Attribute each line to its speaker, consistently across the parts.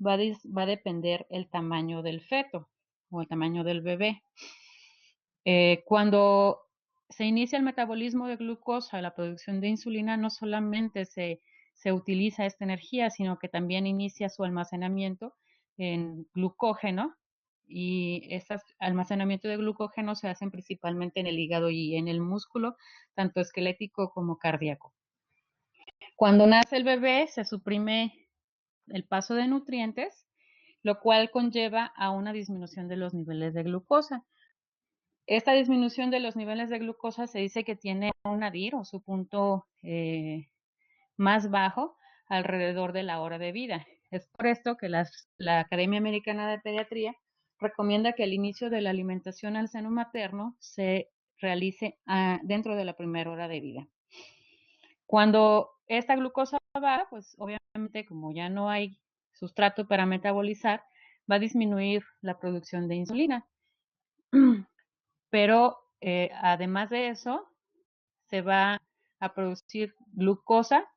Speaker 1: va a depender el tamaño del feto o el tamaño del bebé. Cuando se inicia el metabolismo de glucosa, la producción de insulina, no solamente se utiliza esta energía, sino que también inicia su almacenamiento en glucógeno, y este almacenamiento de glucógeno se hacen principalmente en el hígado y en el músculo, tanto esquelético como cardíaco. Cuando nace el bebé, se suprime el paso de nutrientes, lo cual conlleva a una disminución de los niveles de glucosa. Esta disminución de los niveles de glucosa se dice que tiene un nadir o su punto más bajo alrededor de la hora de vida. Es por esto que la Academia Americana de Pediatría recomienda que el inicio de la alimentación al seno materno se realice dentro de la primera hora de vida. Cuando esta glucosa va, pues obviamente como ya no hay sustrato para metabolizar, va a disminuir la producción de insulina. Pero además de eso, se va a producir glucosa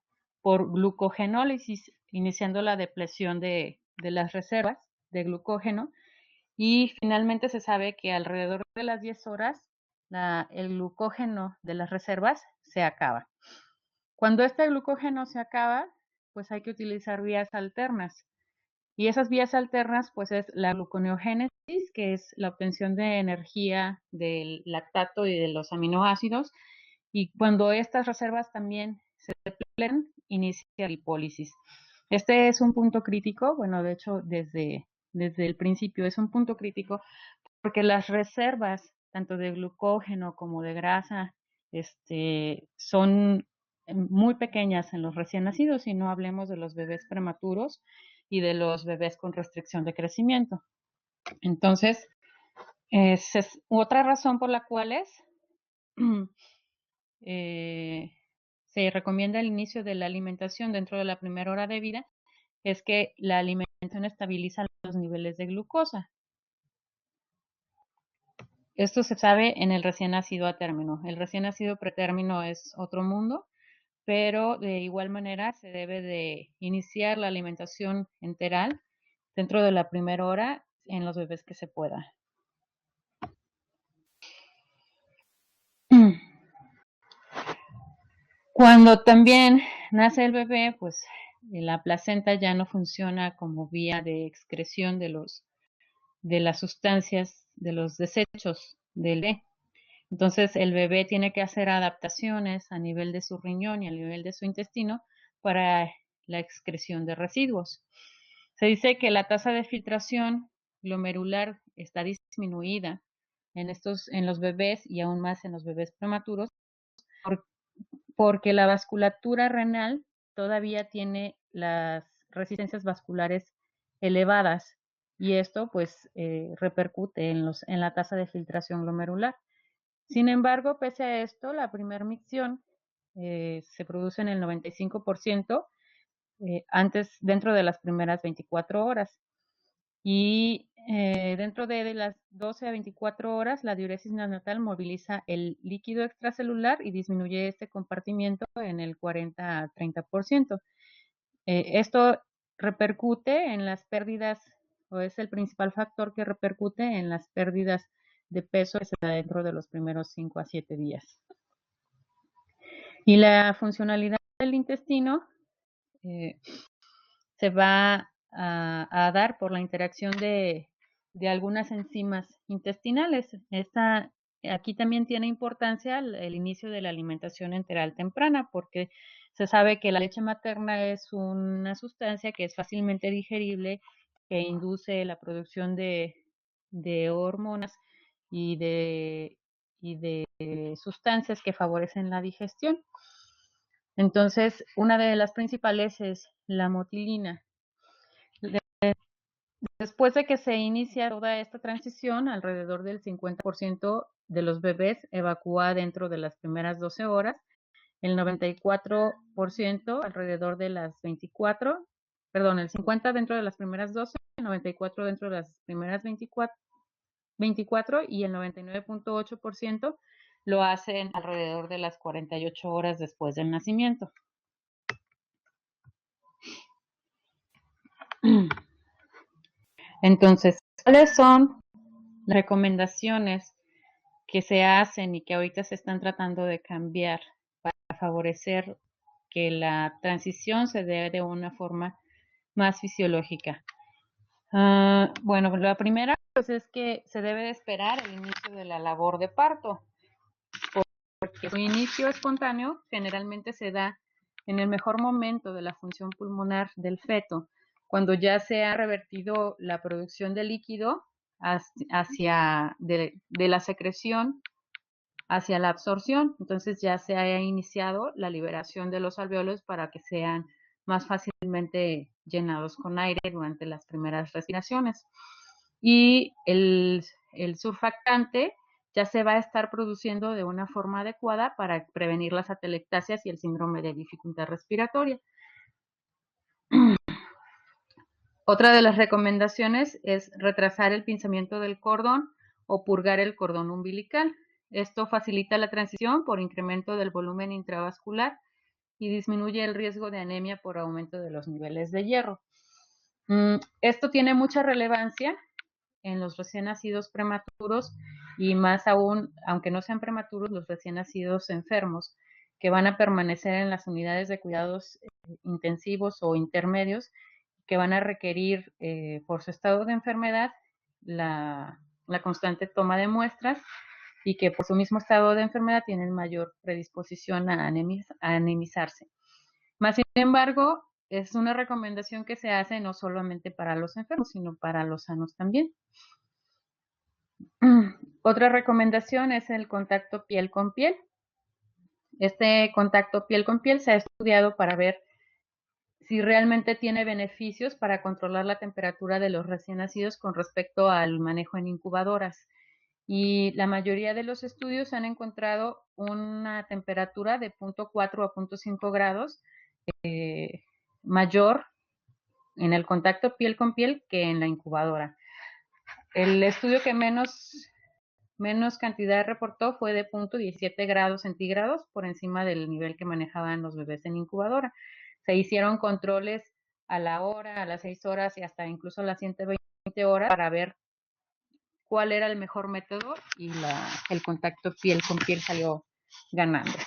Speaker 1: por glucogenólisis, iniciando la depleción de las reservas de glucógeno, y finalmente se sabe que alrededor de las 10 horas el glucógeno de las reservas se acaba. Cuando este glucógeno se acaba, pues hay que utilizar vías alternas. Y esas vías alternas, pues es la gluconeogénesis, que es la obtención de energía del lactato y de los aminoácidos. Y cuando estas reservas también se depletan, inicia la lipólisis. Este es un punto crítico, bueno, de hecho, desde el principio es un punto crítico, porque las reservas, tanto de glucógeno como de grasa, son muy pequeñas en los recién nacidos, y no hablemos de los bebés prematuros y de los bebés con restricción de crecimiento. Entonces, es otra razón por la cual se recomienda el inicio de la alimentación dentro de la primera hora de vida, es que la alimentación estabiliza los niveles de glucosa. Esto se sabe en el recién nacido a término. El recién nacido pretérmino es otro mundo, pero de igual manera se debe de iniciar la alimentación enteral dentro de la primera hora en los bebés que se pueda. Cuando también nace el bebé, pues la placenta ya no funciona como vía de excreción de las sustancias, de los desechos del bebé. Entonces el bebé tiene que hacer adaptaciones a nivel de su riñón y a nivel de su intestino para la excreción de residuos. Se dice que la tasa de filtración glomerular está disminuida en los bebés, y aún más en los bebés prematuros, porque la vasculatura renal todavía tiene las resistencias vasculares elevadas, y esto pues repercute en la tasa de filtración glomerular. Sin embargo, pese a esto, la primera micción se produce en el 95% dentro de las primeras 24 horas. Y dentro de las 12 a 24 horas, la diuresis neonatal moviliza el líquido extracelular y disminuye este compartimiento en el 40 a 30%. Esto repercute en las pérdidas, o es el principal factor que repercute en las pérdidas de peso que se da dentro de los primeros 5 a 7 días. Y la funcionalidad del intestino se va a dar por la interacción de algunas enzimas intestinales. Aquí también tiene importancia el inicio de la alimentación enteral temprana, porque se sabe que la leche materna es una sustancia que es fácilmente digerible, que induce la producción de hormonas y de sustancias que favorecen la digestión. Entonces, una de las principales es la motilina. Después de que se inicia toda esta transición, alrededor del 50% de los bebés evacúa dentro de las primeras 12 horas, el 94% alrededor de las 24, perdón, el 50% dentro de las primeras 12, el 94% dentro de las primeras 24 y el 99.8% lo hacen alrededor de las 48 horas después del nacimiento. Entonces, ¿cuáles son las recomendaciones que se hacen y que ahorita se están tratando de cambiar para favorecer que la transición se dé de una forma más fisiológica? Bueno, la primera pues es que se debe de esperar el inicio de la labor de parto, porque su inicio espontáneo generalmente se da en el mejor momento de la función pulmonar del feto, cuando ya se ha revertido la producción de líquido hacia de la secreción hacia la absorción. Entonces ya se ha iniciado la liberación de los alveolos para que sean más fácilmente llenados con aire durante las primeras respiraciones. Y el surfactante ya se va a estar produciendo de una forma adecuada para prevenir las atelectasias y el síndrome de dificultad respiratoria. Otra de las recomendaciones es retrasar el pinzamiento del cordón o purgar el cordón umbilical. Esto facilita la transición por incremento del volumen intravascular y disminuye el riesgo de anemia por aumento de los niveles de hierro. Esto tiene mucha relevancia en los recién nacidos prematuros y más aún, aunque no sean prematuros, los recién nacidos enfermos que van a permanecer en las unidades de cuidados intensivos o intermedios, que van a requerir por su estado de enfermedad la constante toma de muestras y que por su mismo estado de enfermedad tienen mayor predisposición a anemizarse. Más sin embargo, es una recomendación que se hace no solamente para los enfermos, sino para los sanos también. Otra recomendación es el contacto piel con piel. Este contacto piel con piel se ha estudiado para ver si realmente tiene beneficios para controlar la temperatura de los recién nacidos con respecto al manejo en incubadoras. Y la mayoría de los estudios han encontrado una temperatura de 0.4 a 0.5 grados mayor en el contacto piel con piel que en la incubadora. El estudio que menos cantidad reportó fue de 0.17 grados centígrados por encima del nivel que manejaban los bebés en incubadora. Se hicieron controles a la hora, a las 6 horas y hasta incluso a las 120 horas para ver cuál era el mejor método y el contacto piel con piel salió ganando.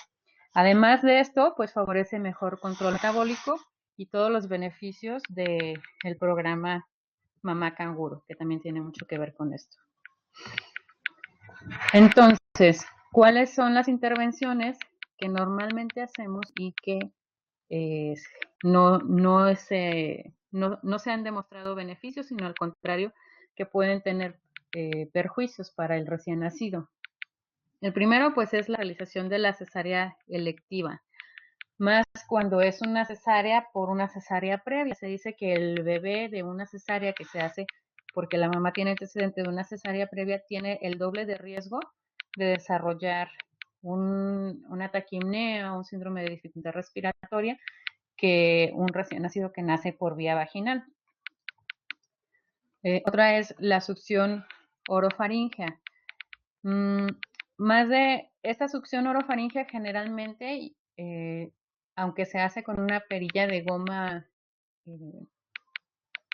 Speaker 1: Además de esto, pues favorece mejor control metabólico y todos los beneficios del programa Mamá Canguro, que también tiene mucho que ver con esto. Entonces, ¿cuáles son las intervenciones que normalmente hacemos y que no se han demostrado beneficios, sino al contrario, que pueden tener perjuicios para el recién nacido? El primero, pues, es la realización de la cesárea electiva, más cuando es una cesárea por una cesárea previa. Se dice que el bebé de una cesárea que se hace porque la mamá tiene antecedente de una cesárea previa tiene el doble de riesgo de desarrollar una taquimnea o un síndrome de dificultad respiratoria que un recién nacido que nace por vía vaginal. Otra es la succión orofaríngea. Más de esta succión orofaríngea generalmente, aunque se hace con una perilla de goma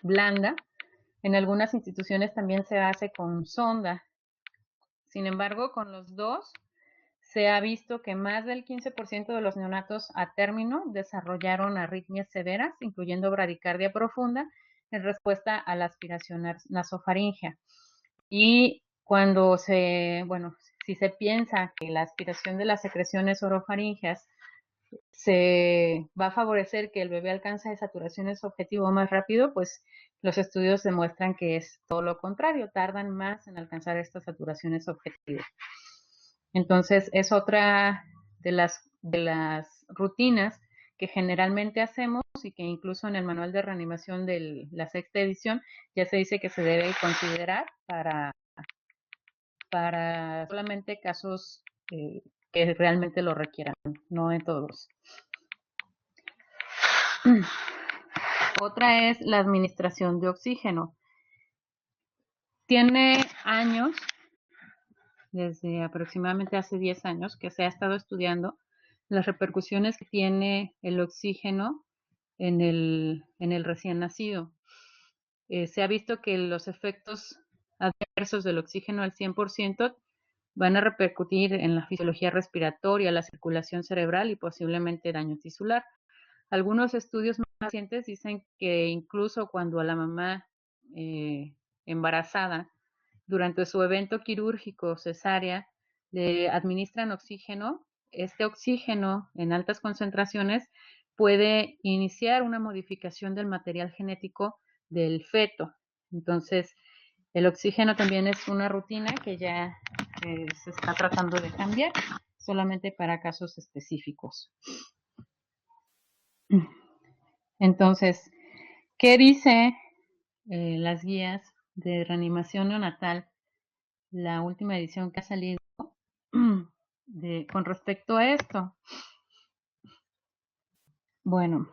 Speaker 1: blanda, en algunas instituciones también se hace con sonda. Sin embargo, con los dos se ha visto que más del 15% de los neonatos a término desarrollaron arritmias severas, incluyendo bradicardia profunda, en respuesta a la aspiración nasofaringea. Y si se piensa que la aspiración de las secreciones orofaringeas se va a favorecer que el bebé alcance saturaciones objetivo más rápido, pues los estudios demuestran que es todo lo contrario, tardan más en alcanzar estas saturaciones objetivo. Entonces es otra de las rutinas que generalmente hacemos y que incluso en el manual de reanimación de la sexta edición ya se dice que se debe considerar para solamente casos que realmente lo requieran, no en todos. Otra es la administración de oxígeno. Tiene años, desde aproximadamente hace 10 años, que se ha estado estudiando las repercusiones que tiene el oxígeno en el recién nacido. se ha visto que los efectos adversos del oxígeno al 100% van a repercutir en la fisiología respiratoria, la circulación cerebral y posiblemente daño tisular. Algunos estudios más recientes dicen que incluso cuando a la mamá embarazada, durante su evento quirúrgico cesárea, le administran oxígeno, este oxígeno en altas concentraciones puede iniciar una modificación del material genético del feto. Entonces, el oxígeno también es una rutina que ya se está tratando de cambiar solamente para casos específicos. Entonces, ¿qué dice las guías de reanimación neonatal, la última edición que ha salido con respecto a esto? Bueno,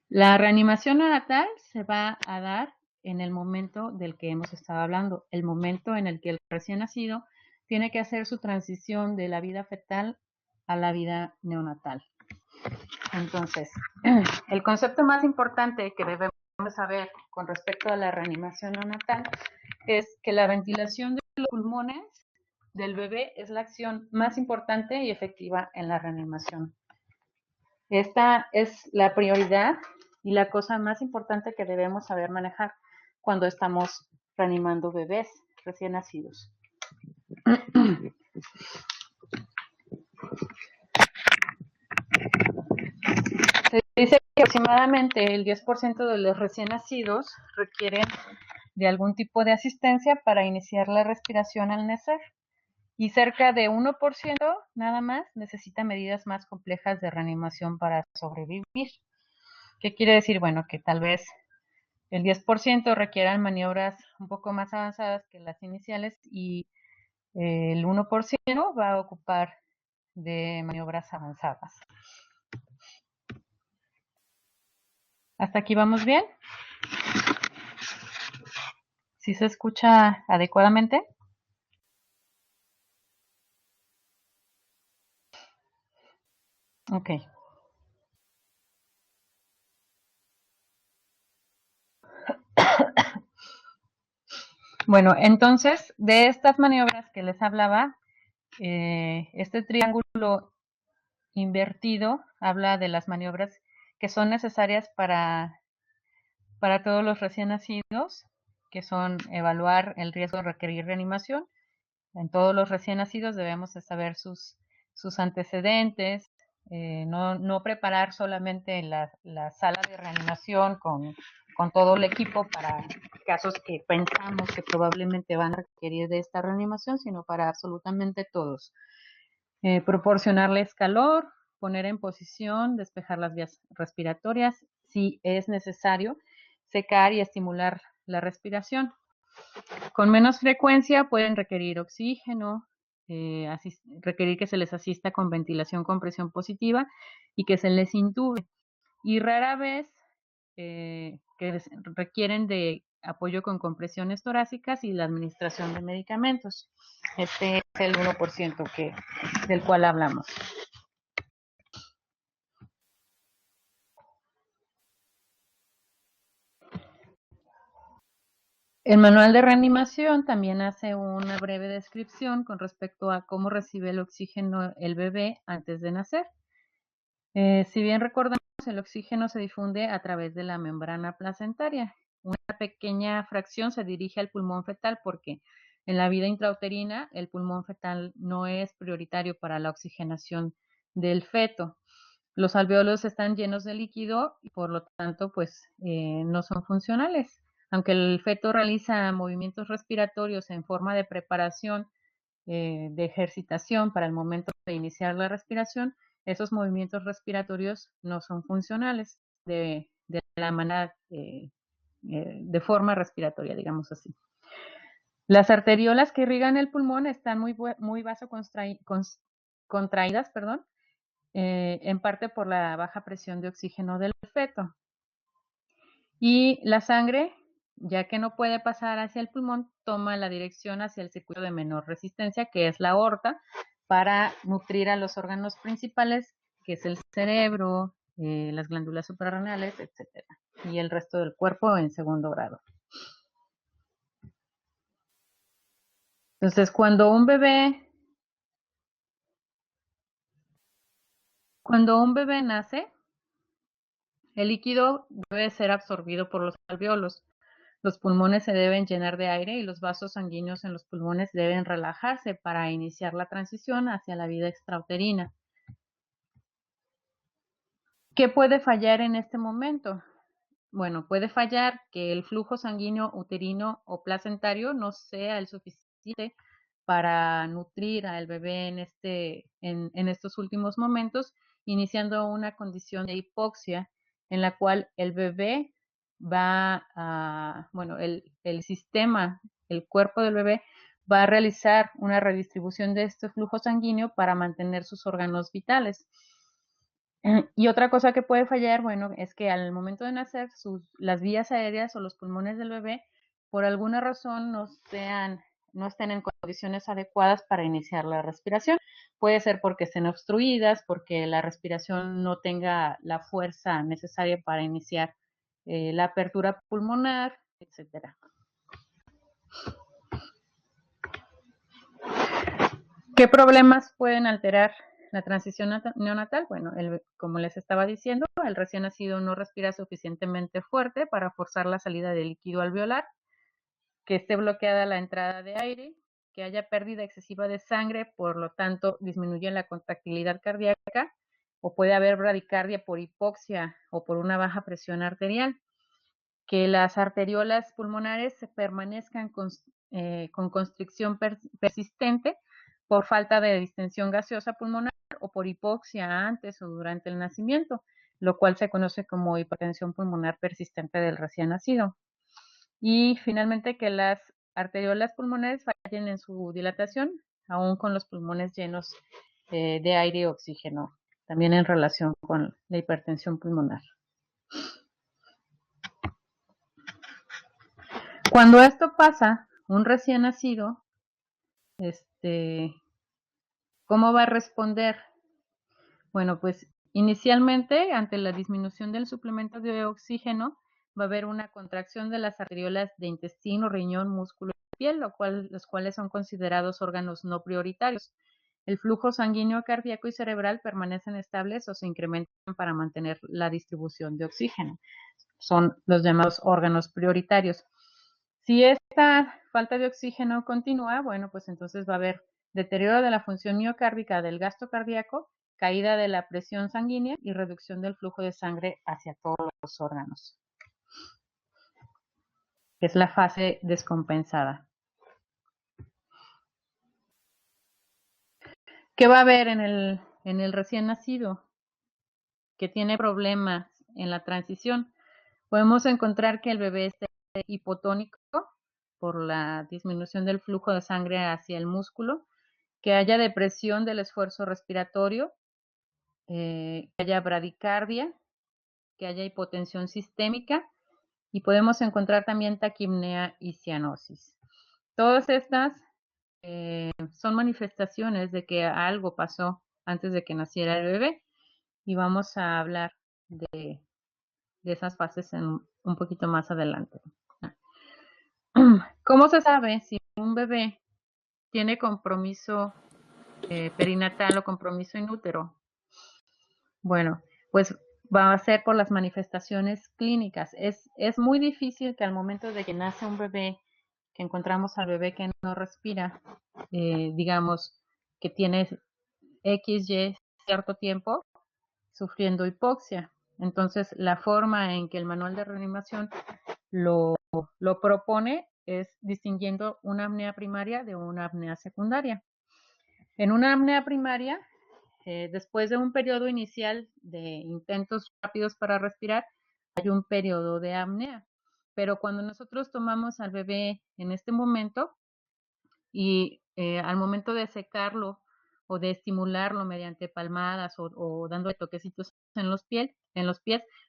Speaker 1: la reanimación neonatal se va a dar en el momento del que hemos estado hablando, el momento en el que el recién nacido tiene que hacer su transición de la vida fetal a la vida neonatal. Entonces, el concepto más importante que debemos saber con respecto a la reanimación neonatal es que la ventilación de los pulmones del bebé es la acción más importante y efectiva en la reanimación. Esta es la prioridad y la cosa más importante que debemos saber manejar cuando estamos reanimando bebés recién nacidos. Se dice que aproximadamente el 10% de los recién nacidos requieren de algún tipo de asistencia para iniciar la respiración al nacer y cerca de 1% nada más necesita medidas más complejas de reanimación para sobrevivir. ¿Qué quiere decir? Bueno, que tal vez el 10% requieran maniobras un poco más avanzadas que las iniciales y el 1% va a ocupar de maniobras avanzadas. ¿Hasta aquí vamos bien? ¿Sí se escucha adecuadamente? Ok. Bueno, entonces, de estas maniobras que les hablaba, este triángulo invertido habla de las maniobras que son necesarias para todos los recién nacidos, que son evaluar el riesgo de requerir reanimación. En todos los recién nacidos debemos de saber sus antecedentes, no preparar solamente la sala de reanimación con todo el equipo para casos que pensamos que probablemente van a requerir de esta reanimación, sino para absolutamente todos. Proporcionarles calor, poner en posición, despejar las vías respiratorias, si es necesario, secar y estimular la respiración. Con menos frecuencia pueden requerir oxígeno, requerir que se les asista con ventilación con presión positiva y que se les intube. Y rara vez que requieren de apoyo con compresiones torácicas y la administración de medicamentos. Este es el 1% del cual hablamos. El manual de reanimación también hace una breve descripción con respecto a cómo recibe el oxígeno el bebé antes de nacer. Si bien recordamos, el oxígeno se difunde a través de la membrana placentaria. Una pequeña fracción se dirige al pulmón fetal porque en la vida intrauterina el pulmón fetal no es prioritario para la oxigenación del feto. Los alveolos están llenos de líquido y por lo tanto pues no son funcionales. Aunque el feto realiza movimientos respiratorios en forma de preparación de ejercitación para el momento de iniciar la respiración, esos movimientos respiratorios no son funcionales de la manera, de forma respiratoria, digamos así. Las arteriolas que irrigan el pulmón están muy vasocontraídas, en parte por la baja presión de oxígeno del feto. Y la sangre, ya que no puede pasar hacia el pulmón, toma la dirección hacia el circuito de menor resistencia, que es la aorta, para nutrir a los órganos principales, que es el cerebro, las glándulas suprarrenales, etc. y el resto del cuerpo en segundo grado. Entonces, cuando un bebé nace, el líquido debe ser absorbido por los alvéolos. Los pulmones se deben llenar de aire y los vasos sanguíneos en los pulmones deben relajarse para iniciar la transición hacia la vida extrauterina. ¿Qué puede fallar en este momento? Bueno, puede fallar que el flujo sanguíneo uterino o placentario no sea el suficiente para nutrir al bebé en estos últimos momentos, iniciando una condición de hipoxia en la cual el bebé el sistema, el cuerpo del bebé va a realizar una redistribución de este flujo sanguíneo para mantener sus órganos vitales. Y otra cosa que puede fallar, bueno, es que al momento de nacer, las vías aéreas o los pulmones del bebé, por alguna razón, no estén en condiciones adecuadas para iniciar la respiración. Puede ser porque estén obstruidas, porque la respiración no tenga la fuerza necesaria para iniciar la apertura pulmonar, etcétera. ¿Qué problemas pueden alterar la transición neonatal? Bueno, como les estaba diciendo, el recién nacido no respira suficientemente fuerte para forzar la salida del líquido alveolar, que esté bloqueada la entrada de aire, que haya pérdida excesiva de sangre, por lo tanto disminuye la contractilidad cardíaca, o puede haber bradicardia por hipoxia o por una baja presión arterial, que las arteriolas pulmonares permanezcan con constricción persistente por falta de distensión gaseosa pulmonar o por hipoxia antes o durante el nacimiento, lo cual se conoce como hipertensión pulmonar persistente del recién nacido. Y finalmente que las arteriolas pulmonares fallen en su dilatación, aún con los pulmones llenos de aire y oxígeno, también en relación con la hipertensión pulmonar. Cuando esto pasa, un recién nacido, ¿cómo va a responder? Bueno, pues inicialmente, ante la disminución del suplemento de oxígeno, va a haber una contracción de las arteriolas de intestino, riñón, músculo y piel, los cuales son considerados órganos no prioritarios. El flujo sanguíneo cardíaco y cerebral permanecen estables o se incrementan para mantener la distribución de oxígeno. Son los llamados órganos prioritarios. Si esta falta de oxígeno continúa, bueno, pues entonces va a haber deterioro de la función miocárdica del gasto cardíaco, caída de la presión sanguínea y reducción del flujo de sangre hacia todos los órganos. Es la fase descompensada. ¿Qué va a haber en el recién nacido que tiene problemas en la transición? Podemos encontrar que el bebé esté hipotónico por la disminución del flujo de sangre hacia el músculo, que haya depresión del esfuerzo respiratorio, que haya bradicardia, que haya hipotensión sistémica y podemos encontrar también taquipnea y cianosis. Todas estas son manifestaciones de que algo pasó antes de que naciera el bebé y vamos a hablar de esas fases un poquito más adelante. ¿Cómo se sabe si un bebé tiene compromiso perinatal o compromiso in útero? Bueno, pues va a ser por las manifestaciones clínicas. Es muy difícil que al momento de que nace un bebé, que encontramos al bebé que no respira, digamos que tiene XY cierto tiempo sufriendo hipoxia. Entonces, la forma en que el manual de reanimación lo propone es distinguiendo una apnea primaria de una apnea secundaria. En una apnea primaria, después de un periodo inicial de intentos rápidos para respirar, hay un periodo de apnea. Pero cuando nosotros tomamos al bebé en este momento y al momento de secarlo o de estimularlo mediante palmadas o dándole toquecitos en los pies,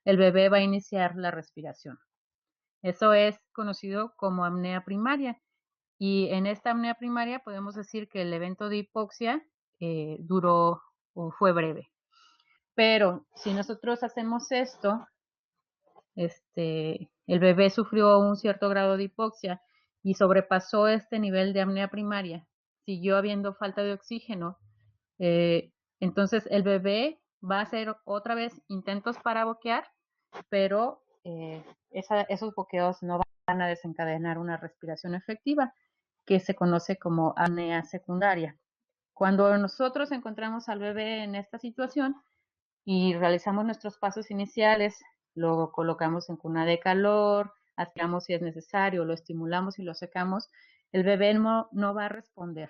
Speaker 1: el bebé va a iniciar la respiración. Eso es conocido como apnea primaria. Y en esta apnea primaria podemos decir que el evento de hipoxia duró o fue breve. Pero si nosotros hacemos esto el bebé sufrió un cierto grado de hipoxia y sobrepasó este nivel de apnea primaria, siguió habiendo falta de oxígeno, eh, entonces el bebé va a hacer otra vez intentos para boquear, pero esos boqueos no van a desencadenar una respiración efectiva, que se conoce como apnea secundaria. Cuando nosotros encontramos al bebé en esta situación y realizamos nuestros pasos iniciales, lo colocamos en cuna de calor, aspiramos si es necesario, lo estimulamos y lo secamos, el bebé no va a responder.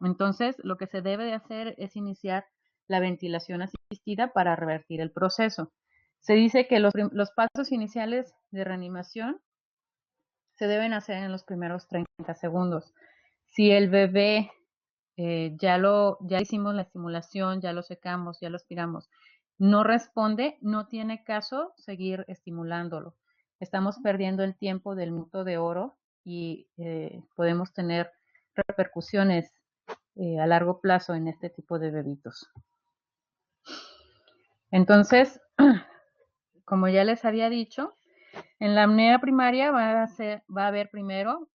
Speaker 1: Entonces, lo que se debe de hacer es iniciar la ventilación asistida para revertir el proceso. Se dice que los pasos iniciales de reanimación se deben hacer en los primeros 30 segundos. Si el bebé ya hicimos la estimulación, ya lo secamos, ya lo aspiramos, no responde, no tiene caso seguir estimulándolo. Estamos perdiendo el tiempo del minuto de oro y podemos tener repercusiones a largo plazo en este tipo de bebitos. Entonces, como ya les había dicho, en la apnea primaria va a haber primero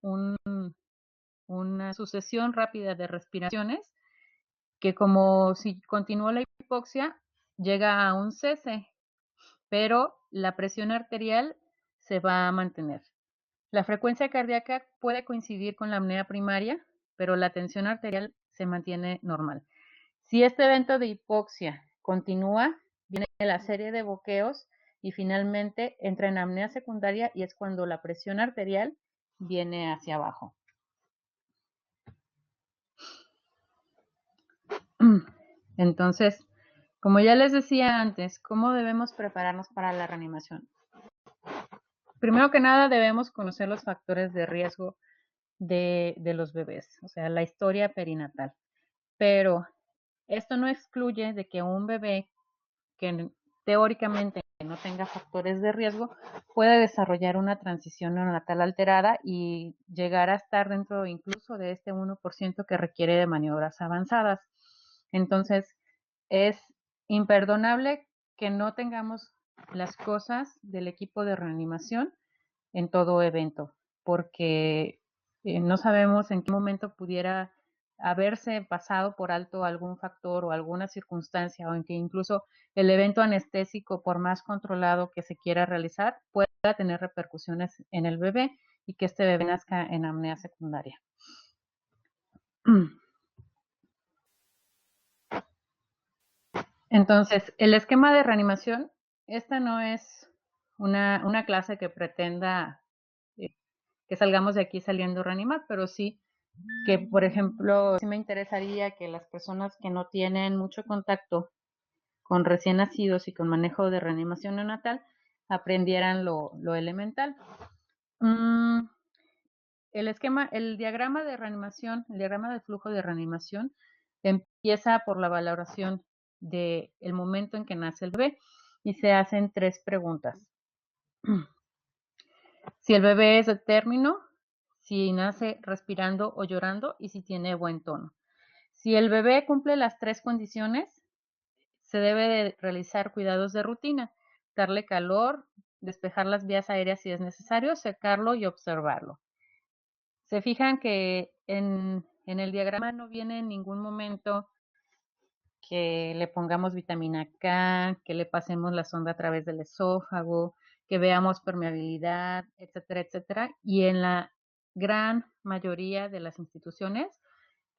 Speaker 1: una sucesión rápida de respiraciones que, como si continúa la hipoxia, llega a un cese, pero la presión arterial se va a mantener. La frecuencia cardíaca puede coincidir con la apnea primaria, pero la tensión arterial se mantiene normal. Si este evento de hipoxia continúa, viene la serie de boqueos y finalmente entra en apnea secundaria, y es cuando la presión arterial viene hacia abajo. Entonces, como ya les decía antes, ¿cómo debemos prepararnos para la reanimación? Primero que nada, debemos conocer los factores de riesgo de los bebés, o sea, la historia perinatal. Pero esto no excluye de que un bebé que teóricamente no tenga factores de riesgo pueda desarrollar una transición neonatal alterada y llegar a estar dentro incluso de este 1% que requiere de maniobras avanzadas. Entonces, es imperdonable que no tengamos las cosas del equipo de reanimación en todo evento, porque no sabemos en qué momento pudiera haberse pasado por alto algún factor o alguna circunstancia, o en que incluso el evento anestésico, por más controlado que se quiera realizar, pueda tener repercusiones en el bebé y que este bebé nazca en apnea secundaria. Entonces, el esquema de reanimación, esta no es una clase que pretenda que salgamos de aquí saliendo a reanimar, pero sí que, por ejemplo, sí me interesaría que las personas que no tienen mucho contacto con recién nacidos y con manejo de reanimación neonatal aprendieran lo elemental. El diagrama de reanimación, el diagrama de flujo de reanimación empieza por la valoración del momento en que nace el bebé y se hacen 3 preguntas. Si el bebé es de término, si nace respirando o llorando y si tiene buen tono. Si el bebé cumple las 3 condiciones, se debe de realizar cuidados de rutina, darle calor, despejar las vías aéreas si es necesario, secarlo y observarlo. Se fijan que en el diagrama no viene en ningún momento que le pongamos vitamina K, que le pasemos la sonda a través del esófago, que veamos permeabilidad, etcétera, etcétera. Y en la gran mayoría de las instituciones,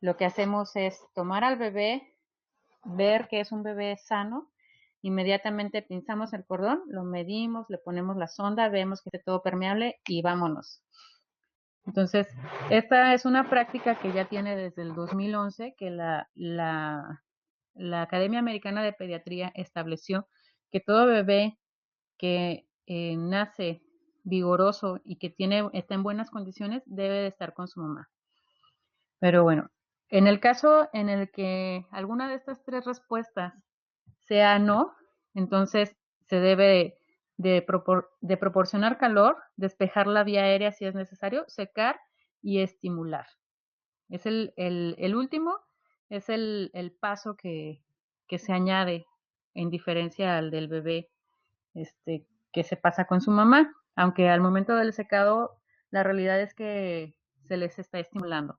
Speaker 1: lo que hacemos es tomar al bebé, ver que es un bebé sano, inmediatamente pinzamos el cordón, lo medimos, le ponemos la sonda, vemos que esté todo permeable y vámonos. Entonces, esta es una práctica que ya tiene desde el 2011, que la Academia Americana de Pediatría estableció que todo bebé que nace vigoroso y que está en buenas condiciones debe de estar con su mamá. Pero bueno, en el caso en el que alguna de estas 3 respuestas sea no, entonces se debe de proporcionar calor, despejar la vía aérea si es necesario, secar y estimular. Es el último, es el paso que se añade en diferencia al del bebé que se pasa con su mamá, aunque al momento del secado la realidad es que se les está estimulando.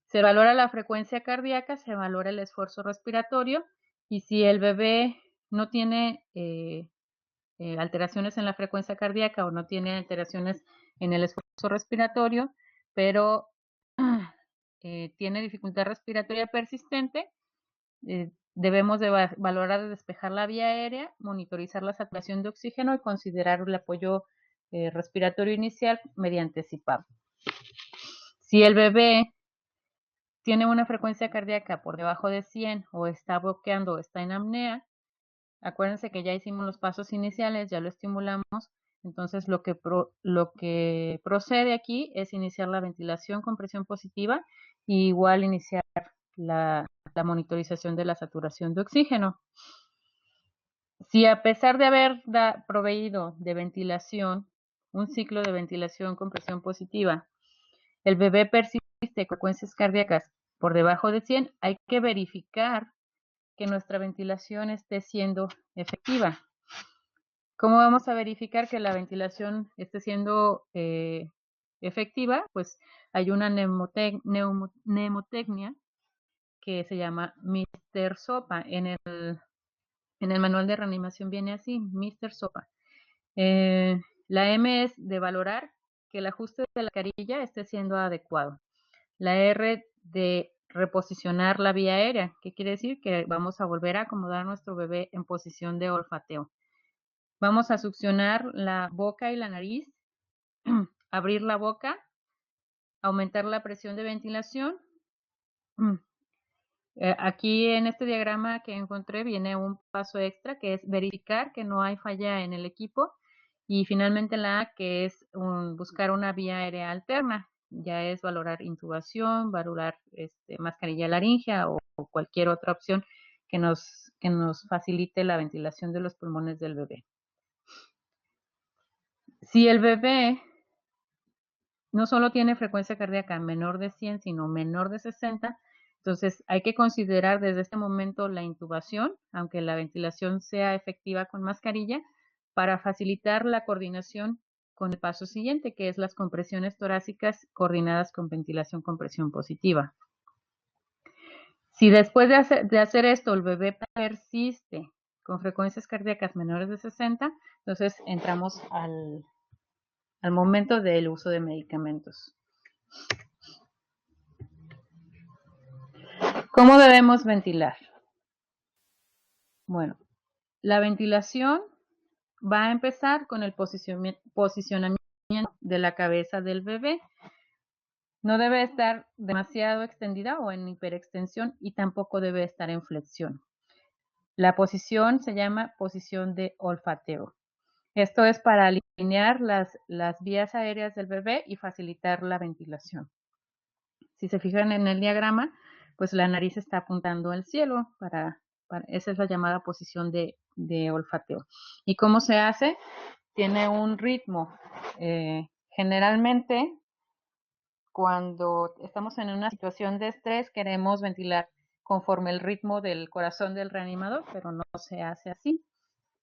Speaker 1: Se valora la frecuencia cardíaca, se valora el esfuerzo respiratorio y si el bebé no tiene alteraciones en la frecuencia cardíaca o no tiene alteraciones en el esfuerzo respiratorio, pero tiene dificultad respiratoria persistente, debemos de valorar de despejar la vía aérea, monitorizar la saturación de oxígeno y considerar el apoyo respiratorio inicial mediante CPAP. Si el bebé tiene una frecuencia cardíaca por debajo de 100 o está bloqueando o está en apnea, acuérdense que ya hicimos los pasos iniciales, ya lo estimulamos, entonces lo que procede aquí es iniciar la ventilación con presión positiva y igual iniciar la monitorización de la saturación de oxígeno. Si a pesar de haber proveído de ventilación, un ciclo de ventilación con presión positiva, el bebé persiste con frecuencias cardíacas por debajo de 100, hay que verificar que nuestra ventilación esté siendo efectiva. ¿Cómo vamos a verificar que la ventilación esté siendo efectiva? Pues hay una mnemotecnia que se llama Mr. Sopa. En el manual de reanimación viene así, Mr. Sopa. La M es de valorar que el ajuste de la carilla esté siendo adecuado. La R de reposicionar la vía aérea, que quiere decir que vamos a volver a acomodar a nuestro bebé en posición de olfateo. Vamos a succionar la boca y la nariz, abrir la boca, aumentar la presión de ventilación. Aquí en este diagrama que encontré viene un paso extra que es verificar que no hay falla en el equipo y finalmente la A que es buscar una vía aérea alterna. Ya es valorar intubación, valorar mascarilla laringea o cualquier otra opción que nos facilite la ventilación de los pulmones del bebé. Si el bebé no solo tiene frecuencia cardíaca menor de 100, sino menor de 60, entonces hay que considerar desde este momento la intubación, aunque la ventilación sea efectiva con mascarilla, para facilitar la coordinación con el paso siguiente, que es las compresiones torácicas coordinadas con ventilación con presión positiva. Si después de hacer esto el bebé persiste con frecuencias cardíacas menores de 60, entonces entramos al momento del uso de medicamentos. ¿Cómo debemos ventilar? Bueno, la ventilación va a empezar con el posicionamiento de la cabeza del bebé. No debe estar demasiado extendida o en hiperextensión y tampoco debe estar en flexión. La posición se llama posición de olfateo. Esto es para alinear las vías aéreas del bebé y facilitar la ventilación. Si se fijan en el diagrama, pues la nariz está apuntando al cielo, esa es la llamada posición de olfateo. ¿Y cómo se hace? Tiene un ritmo. Generalmente, cuando estamos en una situación de estrés, queremos ventilar conforme el ritmo del corazón del reanimador, pero no se hace así,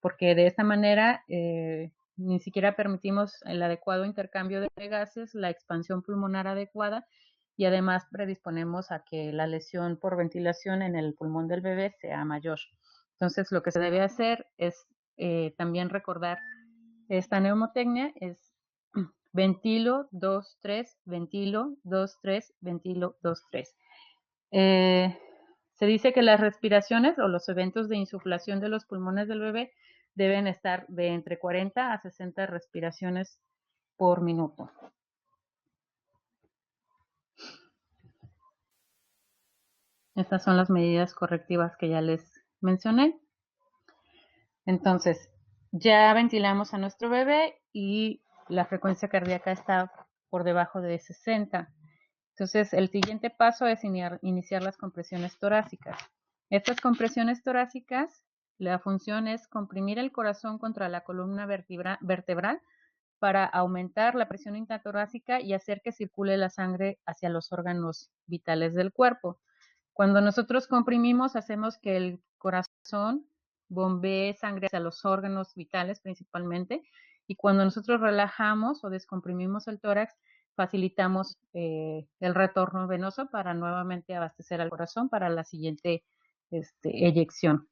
Speaker 1: porque de esta manera ni siquiera permitimos el adecuado intercambio de gases, la expansión pulmonar adecuada y además predisponemos a que la lesión por ventilación en el pulmón del bebé sea mayor. Entonces, lo que se debe hacer es también recordar esta mnemotecnia, es ventilo, 2, 3, ventilo, 2, 3, ventilo, 2, 3. Se dice que las respiraciones o los eventos de insuflación de los pulmones del bebé deben estar de entre 40 a 60 respiraciones por minuto. Estas son las medidas correctivas que ya les mencioné. Entonces, ya ventilamos a nuestro bebé y la frecuencia cardíaca está por debajo de 60. Entonces, el siguiente paso es iniciar las compresiones torácicas. Estas compresiones torácicas, la función es comprimir el corazón contra la columna vertebral para aumentar la presión intratorácica y hacer que circule la sangre hacia los órganos vitales del cuerpo. Cuando nosotros comprimimos, hacemos que el corazón bombee sangre hacia los órganos vitales principalmente, y cuando nosotros relajamos o descomprimimos el tórax, facilitamos el retorno venoso para nuevamente abastecer al corazón para la siguiente eyección.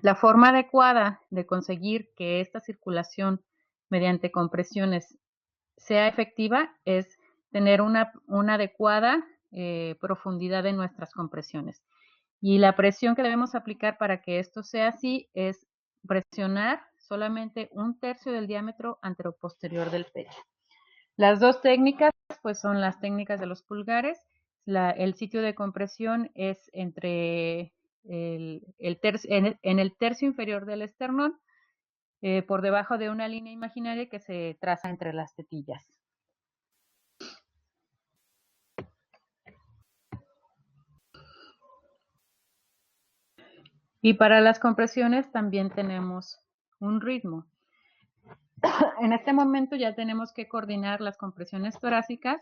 Speaker 1: La forma adecuada de conseguir que esta circulación mediante compresiones sea efectiva es tener una adecuada profundidad en nuestras compresiones. Y la presión que debemos aplicar para que esto sea así es presionar solamente 1/3 del diámetro anteroposterior del pecho. Las dos técnicas pues son las técnicas de los pulgares. El sitio de compresión es entre en el tercio inferior del esternón, por debajo de una línea imaginaria que se traza entre las tetillas. Y para las compresiones también tenemos un ritmo. En este momento ya tenemos que coordinar las compresiones torácicas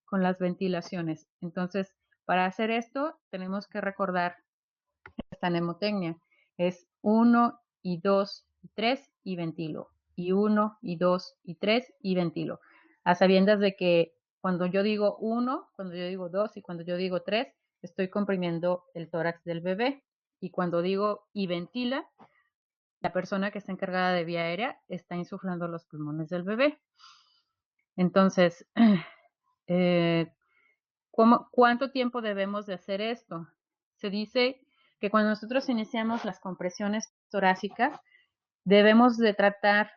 Speaker 1: con las ventilaciones. Entonces, para hacer esto, tenemos que recordar esta mnemotecnia. Es 1 y 2 y 3 y ventilo. Y 1 y 2 y 3 y ventilo. A sabiendas de que cuando yo digo 1, cuando yo digo 2 y cuando yo digo 3, estoy comprimiendo el tórax del bebé. Y cuando digo y ventila, la persona que está encargada de vía aérea está insuflando los pulmones del bebé. Entonces, ¿cuánto tiempo debemos de hacer esto? Se dice que cuando nosotros iniciamos las compresiones torácicas, debemos de tratar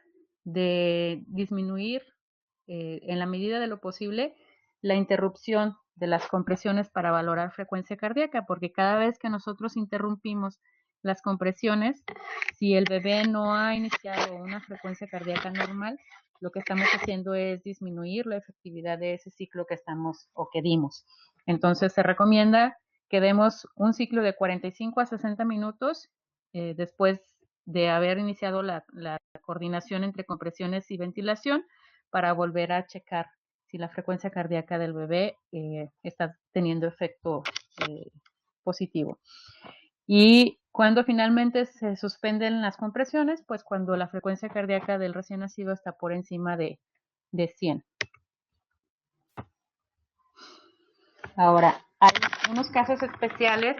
Speaker 1: de disminuir en la medida de lo posible la interrupción de las compresiones para valorar frecuencia cardíaca, porque cada vez que nosotros interrumpimos las compresiones, si el bebé no ha iniciado una frecuencia cardíaca normal, lo que estamos haciendo es disminuir la efectividad de ese ciclo que estamos o que dimos. Entonces se recomienda que demos un ciclo de 45 a 60 minutos después de haber iniciado la coordinación entre compresiones y ventilación para volver a checar si la frecuencia cardíaca del bebé está teniendo efecto positivo. Y cuando finalmente se suspenden las compresiones, pues cuando la frecuencia cardíaca del recién nacido está por encima de 100. Ahora, hay unos casos especiales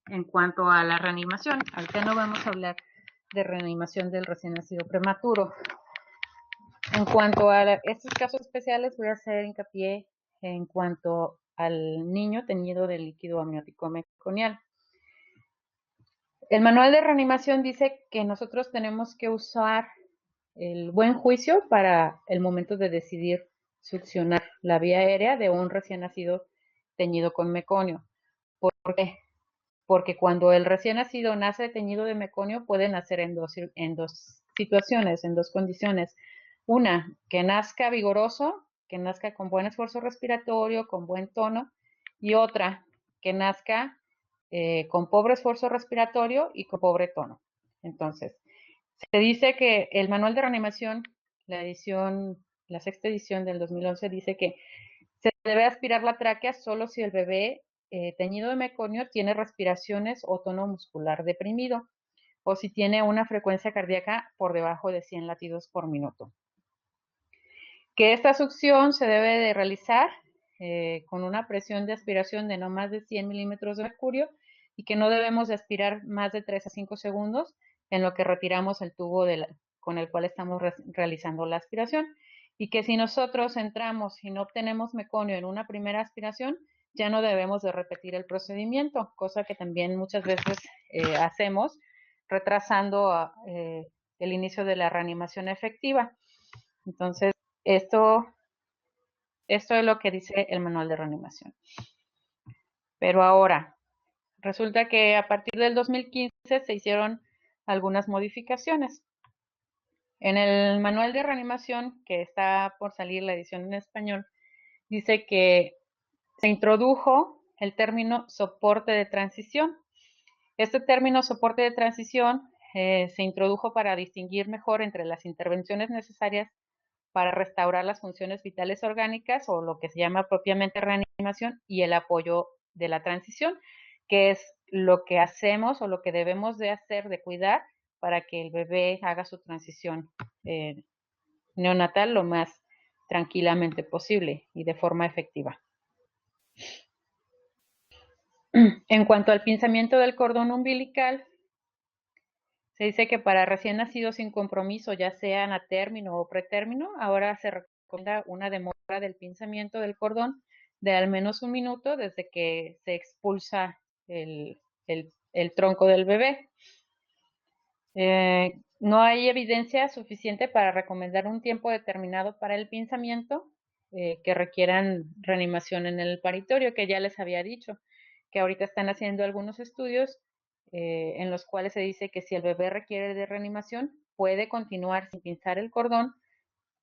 Speaker 1: en cuanto a la reanimación. Ahorita no vamos a hablar de reanimación del recién nacido prematuro. En cuanto a estos casos especiales, voy a hacer hincapié en cuanto al niño teñido de líquido amniótico meconial. El manual de reanimación dice que nosotros tenemos que usar el buen juicio para el momento de decidir succionar la vía aérea de un recién nacido teñido con meconio. ¿Por qué? Porque cuando el recién nacido nace teñido de meconio, puede nacer en dos situaciones, en dos condiciones. Una, que nazca vigoroso, que nazca con buen esfuerzo respiratorio, con buen tono, y otra, que nazca con pobre esfuerzo respiratorio y con pobre tono. Entonces, se dice que el manual de reanimación, la sexta edición del 2011, dice que se debe aspirar la tráquea solo si el bebé teñido de meconio tiene respiraciones o tono muscular deprimido o si tiene una frecuencia cardíaca por debajo de 100 latidos por minuto. Que esta succión se debe de realizar con una presión de aspiración de no más de 100 milímetros de mercurio y que no debemos de aspirar más de 3 a 5 segundos en lo que retiramos el tubo con el cual estamos realizando la aspiración. Y que si nosotros entramos y no obtenemos meconio en una primera aspiración, ya no debemos de repetir el procedimiento, cosa que también muchas veces hacemos, retrasando el inicio de la reanimación efectiva. Entonces, esto es lo que dice el manual de reanimación. Pero ahora, resulta que a partir del 2015 se hicieron algunas modificaciones. En el manual de reanimación, que está por salir la edición en español, dice que se introdujo el término soporte de transición. Este término soporte de transición se introdujo para distinguir mejor entre las intervenciones necesarias para restaurar las funciones vitales orgánicas o lo que se llama propiamente reanimación y el apoyo de la transición, que es lo que hacemos o lo que debemos de hacer, de cuidar, para que el bebé haga su transición neonatal lo más tranquilamente posible y de forma efectiva. En cuanto al pinzamiento del cordón umbilical, se dice que para recién nacidos sin compromiso, ya sean a término o pretérmino, ahora se recomienda una demora del pinzamiento del cordón de al menos 1 minuto desde que se expulsa el tronco del bebé. No hay evidencia suficiente para recomendar un tiempo determinado para el pinzamiento que requieran reanimación en el paritorio, que ya les había dicho, que ahorita están haciendo algunos estudios en los cuales se dice que si el bebé requiere de reanimación, puede continuar sin pinzar el cordón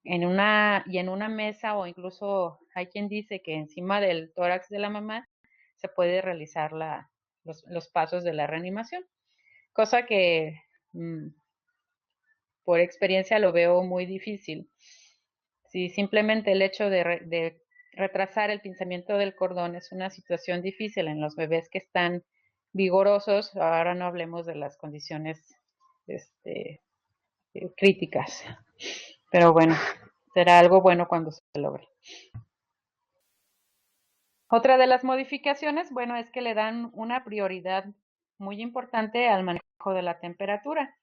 Speaker 1: en una mesa, o incluso hay quien dice que encima del tórax de la mamá se puede realizar los pasos de la reanimación, cosa que por experiencia lo veo muy difícil. Si simplemente el hecho de retrasar el pinzamiento del cordón es una situación difícil en los bebés que están vigorosos, ahora no hablemos de las condiciones críticas. Pero bueno, será algo bueno cuando se logre. Otra de las modificaciones, bueno, es que le dan una prioridad muy importante al manejo de la temperatura,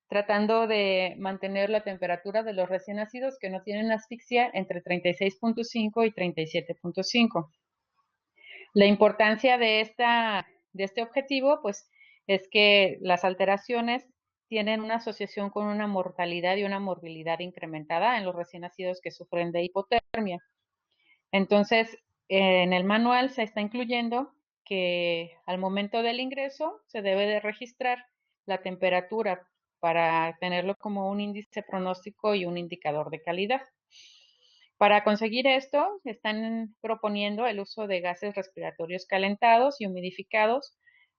Speaker 1: tratando de mantener la temperatura de los recién nacidos que no tienen asfixia entre 36.5 y 37.5. La importancia de este objetivo, pues, es que las alteraciones tienen una asociación con una mortalidad y una morbilidad incrementada en los recién nacidos que sufren de hipotermia. Entonces, en el manual se está incluyendo que al momento del ingreso se debe de registrar la temperatura para tenerlo como un índice pronóstico y un indicador de calidad. Para conseguir esto, están proponiendo el uso de gases respiratorios calentados y humidificados,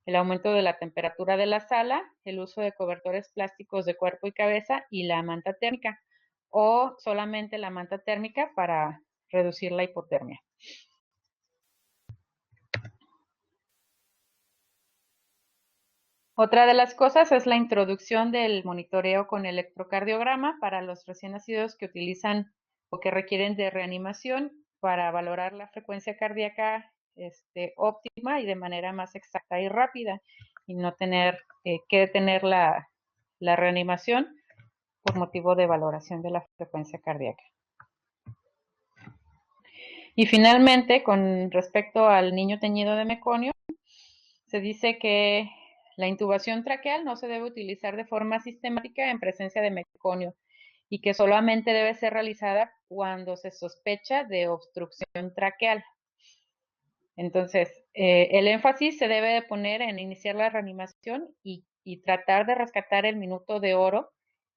Speaker 1: el aumento de la temperatura de la sala, el uso de cobertores plásticos de cuerpo y cabeza y la manta térmica, o solamente la manta térmica para reducir la hipotermia. Otra de las cosas es la introducción del monitoreo con electrocardiograma para los recién nacidos que utilizan o que requieren de reanimación para valorar la frecuencia cardíaca óptima y de manera más exacta y rápida, y no tener que detener la reanimación por motivo de valoración de la frecuencia cardíaca. Y finalmente, con respecto al niño teñido de meconio, se dice que la intubación traqueal no se debe utilizar de forma sistemática en presencia de meconio y que solamente debe ser realizada cuando se sospecha de obstrucción traqueal. Entonces, el énfasis se debe de poner en iniciar la reanimación y tratar de rescatar el minuto de oro,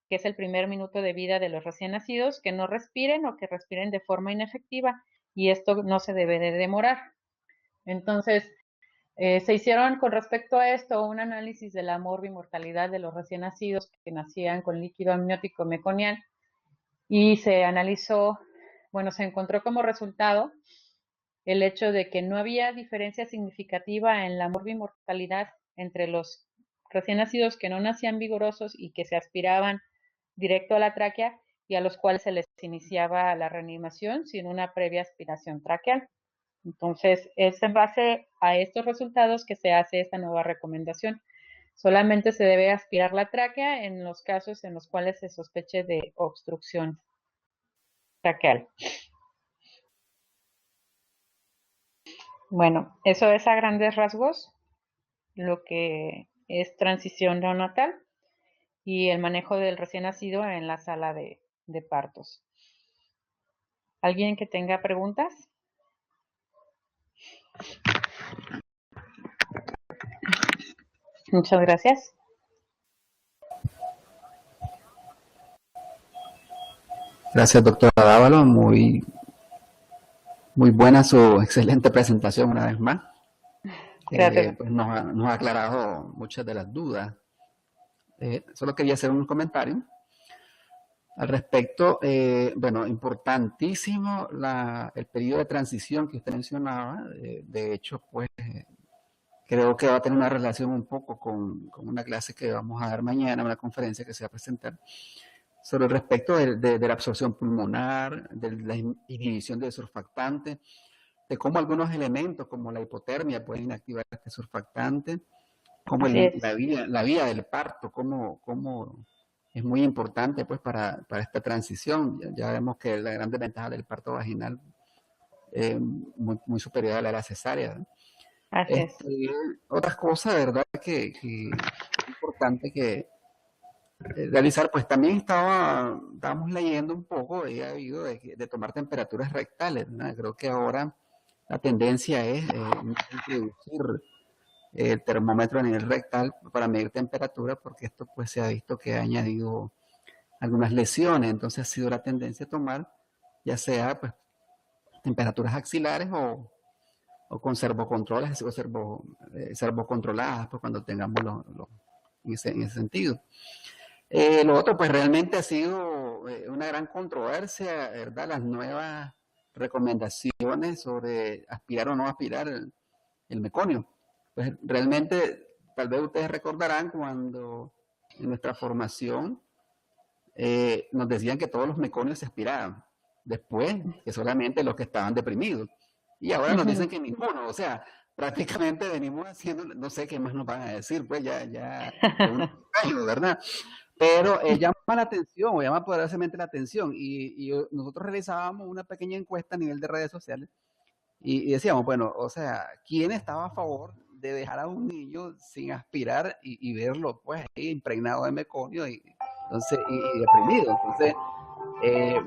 Speaker 1: que es el primer minuto de vida de los recién nacidos, que no respiren o que respiren de forma inefectiva, y esto no se debe de demorar. Entonces, se hicieron con respecto a esto un análisis de la morbimortalidad de los recién nacidos que nacían con líquido amniótico meconial, y se analizó, bueno, se encontró como resultado el hecho de que no había diferencia significativa en la morbimortalidad entre los recién nacidos que no nacían vigorosos y que se aspiraban directo a la tráquea y a los cuales se les iniciaba la reanimación sin una previa aspiración traqueal. Entonces, es en base a estos resultados que se hace esta nueva recomendación. Solamente se debe aspirar la tráquea en los casos en los cuales se sospeche de obstrucción traqueal. Bueno, eso es a grandes rasgos lo que es transición neonatal y el manejo del recién nacido en la sala de partos. ¿Alguien que tenga preguntas? Muchas gracias.
Speaker 2: Gracias, doctora Dávalo. Muy buena su excelente presentación una vez más.
Speaker 1: Gracias.
Speaker 2: Pues nos ha aclarado muchas de las dudas. Solo quería hacer un comentario al respecto. Bueno, importantísimo el periodo de transición que usted mencionaba. De hecho, pues creo que va a tener una relación un poco con una clase que vamos a dar mañana, una conferencia que se va a presentar sobre el respecto de la absorción pulmonar, de la inhibición del surfactante, de cómo algunos elementos como la hipotermia pueden activar este surfactante, como la vía del parto, cómo es muy importante pues para esta transición. Ya vemos que la gran desventaja del parto vaginal es muy superior a la cesárea, ¿no? Otras cosas, ¿verdad? Que es importante que realizar, pues también estábamos leyendo un poco y ha habido de tomar temperaturas rectales, ¿no? Creo que ahora la tendencia es introducir el termómetro a nivel rectal para medir temperatura, porque esto pues se ha visto que ha añadido algunas lesiones, entonces ha sido la tendencia a tomar ya sea pues temperaturas axilares o con servocontroles o servocontroladas pues, cuando tengamos en ese sentido. Lo otro, pues realmente ha sido una gran controversia, ¿verdad? Las nuevas recomendaciones sobre aspirar o no aspirar el meconio. Pues realmente, tal vez ustedes recordarán cuando en nuestra formación nos decían que todos los meconios se aspiraban, después que solamente los que estaban deprimidos. Y ahora nos dicen que ninguno, o sea, prácticamente venimos haciendo, no sé qué más nos van a decir, pues ya ¿verdad? Pero llama la atención, o llama poderosamente la atención. Y nosotros realizábamos una pequeña encuesta a nivel de redes sociales y decíamos, bueno, o sea, ¿quién estaba a favor de dejar a un niño sin aspirar y verlo pues ahí impregnado de meconio y deprimido? Entonces,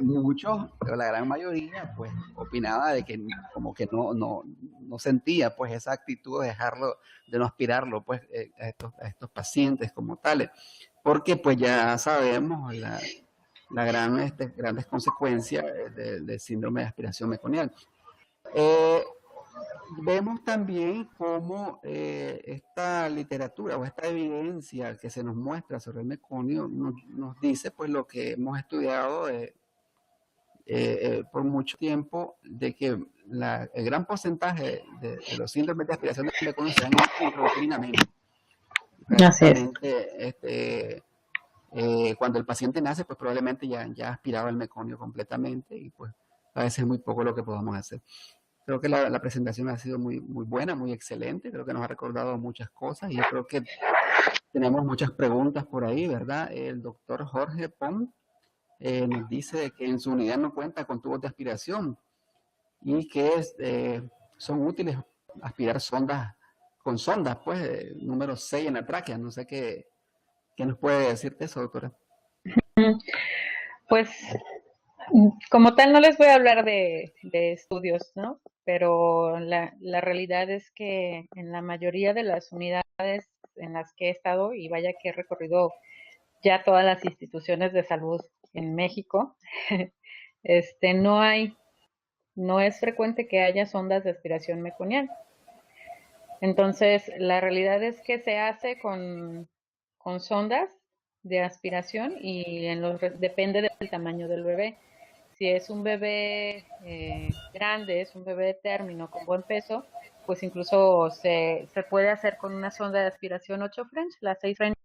Speaker 2: muchos, pero la gran mayoría, pues opinaba de que como que no sentía pues esa actitud de dejarlo, de no aspirarlo pues a estos pacientes como tales, porque pues ya sabemos la grandes consecuencias del síndrome de aspiración meconial. Vemos también cómo esta literatura o esta evidencia que se nos muestra sobre el meconio nos dice pues lo que hemos estudiado por mucho tiempo, de que el gran porcentaje de los síndromes de aspiración de meconio se dan intrauterinamente. Prácticamente, cuando el paciente nace, pues probablemente ya ha aspirado el meconio completamente y pues a veces es muy poco lo que podamos hacer. Creo que la presentación ha sido muy buena, muy excelente. Creo que nos ha recordado muchas cosas y yo creo que tenemos muchas preguntas por ahí, ¿verdad? El doctor Jorge Pong nos dice que en su unidad no cuenta con tubos de aspiración y que son útiles aspirar con sondas, pues, número 6 en la tráquea. No sé qué nos puede decir de eso, doctora.
Speaker 1: Pues, como tal, no les voy a hablar de estudios, ¿no? Pero la realidad es que en la mayoría de las unidades en las que he estado, y vaya que he recorrido ya todas las instituciones de salud en México, no es frecuente que haya sondas de aspiración meconial. Entonces, la realidad es que se hace con sondas de aspiración y depende del tamaño del bebé. Si es un bebé grande, es un bebé de término con buen peso, pues incluso se puede hacer con una sonda de aspiración 8 French. La 6 French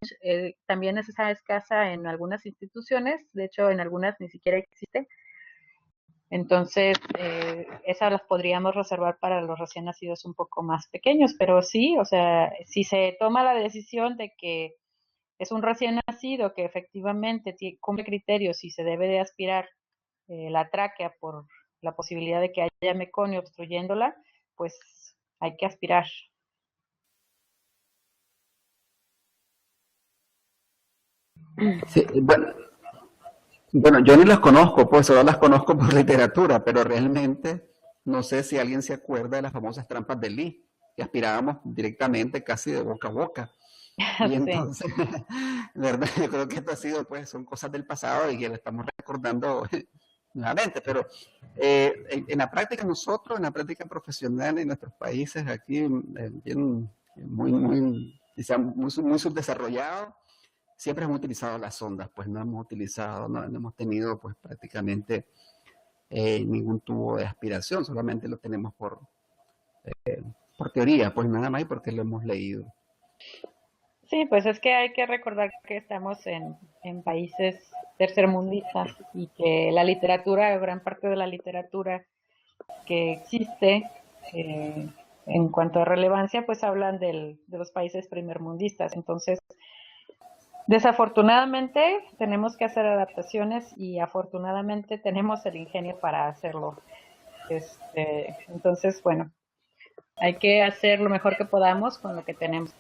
Speaker 1: también es escasa en algunas instituciones, de hecho en algunas ni siquiera existe. Entonces, esas las podríamos reservar para los recién nacidos un poco más pequeños, pero sí, o sea, si se toma la decisión de que es un recién nacido que efectivamente cumple criterios y se debe de aspirar la tráquea por la posibilidad de que haya meconio obstruyéndola, pues hay que aspirar.
Speaker 2: Sí, bueno, yo ni las conozco, pues solo las conozco por literatura, pero realmente no sé si alguien se acuerda de las famosas trampas de Lee, que aspirábamos directamente casi de boca a boca. Y entonces, sí. ¿Verdad? Yo creo que esto ha sido, pues, son cosas del pasado y que lo estamos recordando nuevamente, pero en la práctica nosotros, en la práctica profesional en nuestros países, aquí muy subdesarrollado, siempre hemos utilizado las sondas, pues no hemos tenido pues prácticamente ningún tubo de aspiración, solamente lo tenemos por por teoría, pues nada más y porque lo hemos leído.
Speaker 1: Sí, pues es que hay que recordar que estamos en países tercermundistas y que la literatura, gran parte de la literatura que existe en cuanto a relevancia, pues hablan de los países primermundistas. Entonces, desafortunadamente tenemos que hacer adaptaciones y afortunadamente tenemos el ingenio para hacerlo. Entonces, bueno, hay que hacer lo mejor que podamos con lo que tenemos.